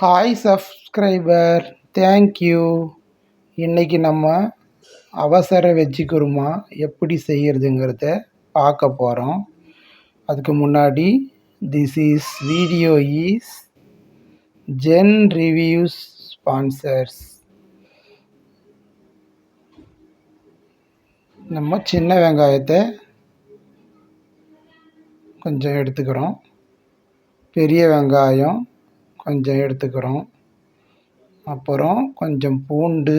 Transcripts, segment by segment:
Hi subscriber, thank you. இன்னைக்கு நம்ம அவசர வெஜ்ஜி குருமா எப்படி செய்யறதுங்கிறத பார்க்க போகிறோம். அதுக்கு முன்னாடி this is video is Zen Reviews sponsors. நம்ம சின்ன வெங்காயத்தை கொஞ்சம் எடுத்துக்கிறோம், பெரிய வெங்காயம் கொஞ்சம் எடுத்துக்கிறோம், அப்புறம் கொஞ்சம் பூண்டு,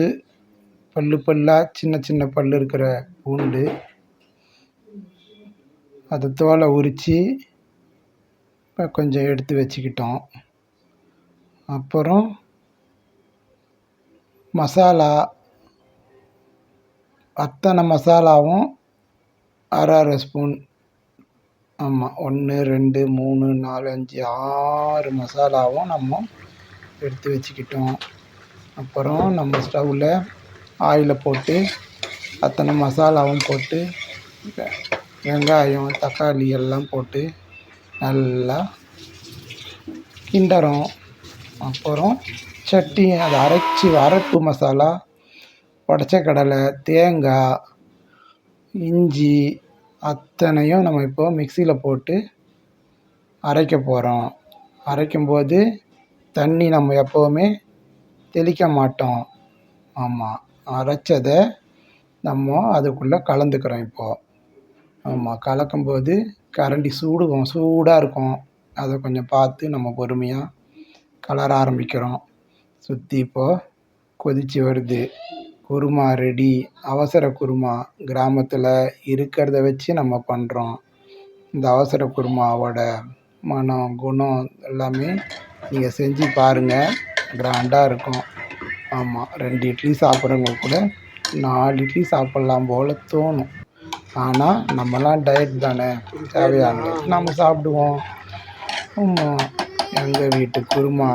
பல்லாக சின்ன சின்ன பல் இருக்கிற பூண்டு, அதை தோலை உரித்து கொஞ்சம் எடுத்து வச்சுக்கிட்டோம். அப்புறம் மசாலா, அத்தனை மசாலாவும் அரை அரை ஸ்பூன், ஆமாம் 1 2 3 4 5 6 மசாலாவும் நம்ம எடுத்து வச்சுக்கிட்டோம். அப்புறம் நம்ம ஸ்டவ்வில் ஆயிலை போட்டு அத்தனை மசாலாவும் போட்டு வெங்காயம் தக்காளி எல்லாம் போட்டு நல்லா கிண்டறோம். அப்புறம் சட்னி, அதை அரைப்பு மசாலா, உடச்ச கடலை, தேங்காய், இஞ்சி அத்தனையும் நம்ம இப்போ மிக்சியில் போட்டு அரைக்க போகிறோம். அரைக்கும்போது தண்ணி நம்ம எப்போவுமே தெளிக்க மாட்டோம். ஆமாம், அரைச்சதை நம்ம அதுக்குள்ளே கலந்துக்கிறோம். இப்போது ஆமாம், கலக்கும்போது கரண்டி சூடாக இருக்கும். அதை கொஞ்சம் பார்த்து நம்ம பொறுமையாக கலர ஆரம்பிக்கிறோம். சுற்றி இப்போது கொதித்து வருது. குருமா ரெடி. அவசர குருமா கிராமத்தில் இருக்கிறத வச்சு நம்ம பண்ணுறோம். இந்த அவசர குருமாவோட மனம் குணம் எல்லாமே நீங்கள் செஞ்சு பாருங்கள், கிராண்டாக இருக்கும். ஆமாம், 2 இட்லி சாப்பிட்றவங்க கூட 4 இட்லி சாப்பிட்லாம் போல் தோணும். ஆனால் நம்மலாம் டயட் தானே, தேவையான நம்ம சாப்பிடுவோம். ஆமாம், எங்கள் வீட்டு குருமா